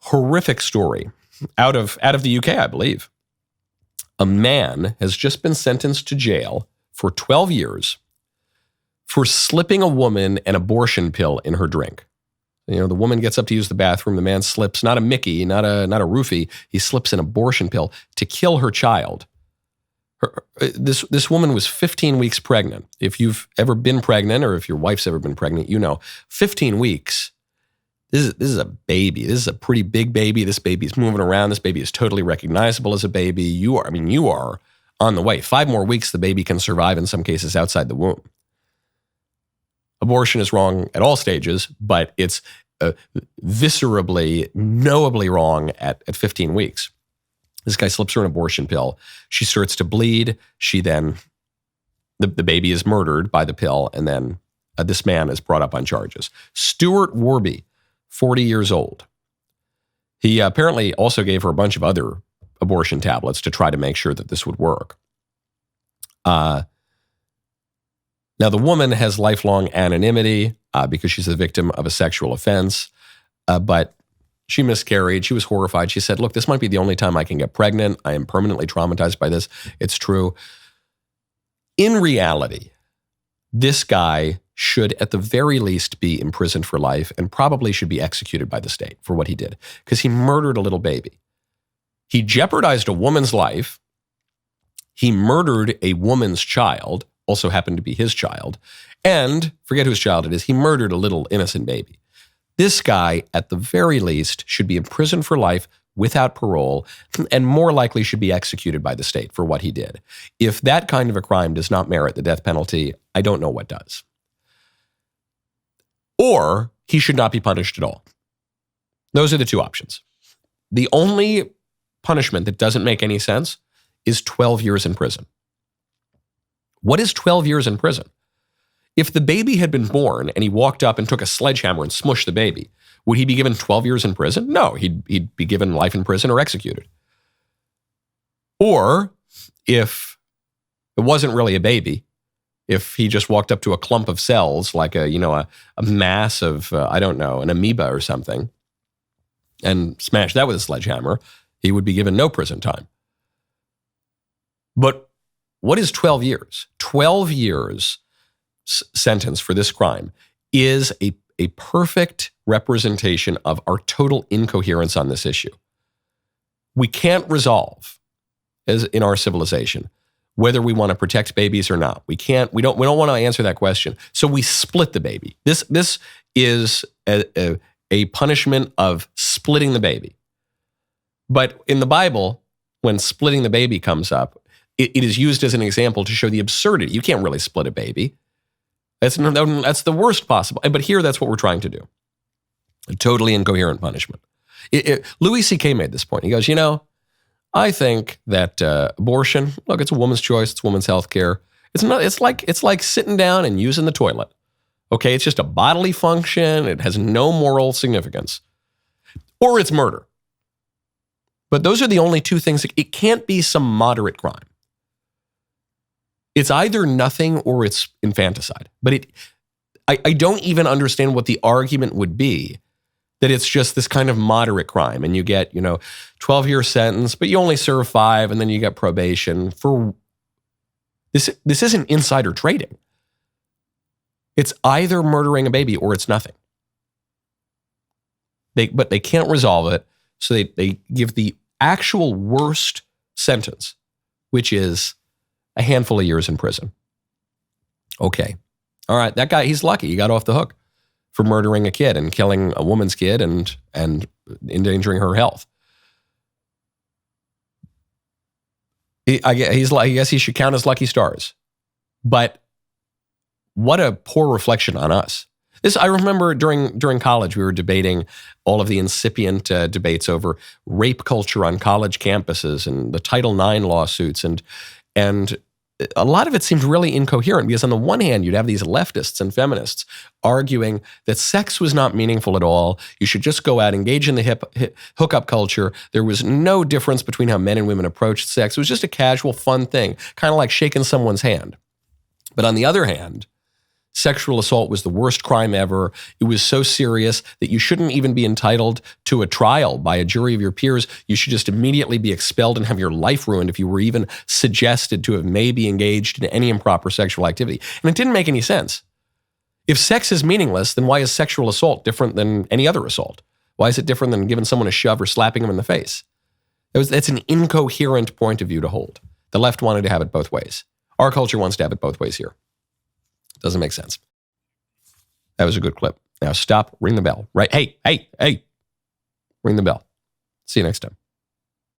horrific story out of the UK, I believe. A man has just been sentenced to jail for 12 years for slipping a woman an abortion pill in her drink. You know, the woman gets up to use the bathroom. The man slips, not a Mickey, not a roofie. He slips an abortion pill to kill her child. This woman was 15 weeks pregnant. If you've ever been pregnant or if your wife's ever been pregnant, you know, 15 weeks, this is a baby. This is a pretty big baby. This baby's moving around. This baby is totally recognizable as a baby. You are on the way. 5 more weeks, the baby can survive in some cases outside the womb. Abortion is wrong at all stages, but it's viscerally, knowably wrong at 15 weeks. This guy slips her an abortion pill. She starts to bleed. The baby is murdered by the pill, and then this man is brought up on charges. Stuart Warby, 40 years old. He apparently also gave her a bunch of other abortion tablets to try to make sure that this would work. Now, the woman has lifelong anonymity because she's the victim of a sexual offense, but she miscarried. She was horrified. She said, look, this might be the only time I can get pregnant. I am permanently traumatized by this. It's true. In reality, this guy should at the very least be imprisoned for life and probably should be executed by the state for what he did because he murdered a little baby. He jeopardized a woman's life. He murdered a woman's child, also happened to be his child, and forget whose child it is, he murdered a little innocent baby. This guy, at the very least, should be imprisoned for life without parole and more likely should be executed by the state for what he did. If that kind of a crime does not merit the death penalty, I don't know what does. Or he should not be punished at all. Those are the two options. The only punishment that doesn't make any sense is 12 years in prison. What is 12 years in prison? If the baby had been born and he walked up and took a sledgehammer and smushed the baby, would he be given 12 years in prison? No, he'd be given life in prison or executed. Or if it wasn't really a baby, if he just walked up to a clump of cells like a mass of, an amoeba or something and smashed that with a sledgehammer, he would be given no prison time. But what is 12 years? 12 years sentence for this crime is a perfect representation of our total incoherence on this issue. We can't resolve, as in our civilization, whether we want to protect babies or not. We don't want to answer that question. So we split the baby. This is a punishment of splitting the baby. But in the Bible, when splitting the baby comes up, it is used as an example to show the absurdity. You can't really split a baby. That's the worst possible. But here, that's what we're trying to do. A totally incoherent punishment. Louis C.K. made this point. He goes, I think that abortion, look, it's a woman's choice. It's woman's health care. It's like sitting down and using the toilet. Okay, it's just a bodily function. It has no moral significance. Or it's murder. But those are the only two things. It can't be some moderate crime. It's either nothing or it's infanticide. But I don't even understand what the argument would be that it's just this kind of moderate crime and you get, 12-year sentence, but you only serve 5 and then you get probation for this. This isn't insider trading. It's either murdering a baby or it's nothing. But they can't resolve it, so they give the actual worst sentence, which is a handful of years in prison. Okay. All right. That guy, he's lucky. He got off the hook for murdering a kid and killing a woman's kid and endangering her health. I guess he should count his lucky stars. But what a poor reflection on us. I remember during college, we were debating all of the incipient debates over rape culture on college campuses and the Title IX lawsuits. And a lot of it seemed really incoherent because on the one hand, you'd have these leftists and feminists arguing that sex was not meaningful at all. You should just go out, engage in the hookup culture. There was no difference between how men and women approached sex. It was just a casual, fun thing, kind of like shaking someone's hand. But on the other hand, sexual assault was the worst crime ever. It was so serious that you shouldn't even be entitled to a trial by a jury of your peers. You should just immediately be expelled and have your life ruined if you were even suggested to have maybe engaged in any improper sexual activity. And it didn't make any sense. If sex is meaningless, then why is sexual assault different than any other assault? Why is it different than giving someone a shove or slapping them in the face? That's an incoherent point of view to hold. The left wanted to have it both ways. Our culture wants to have it both ways here. Doesn't make sense. That was a good clip. Now stop, ring the bell. Right? Hey. Ring the bell. See you next time.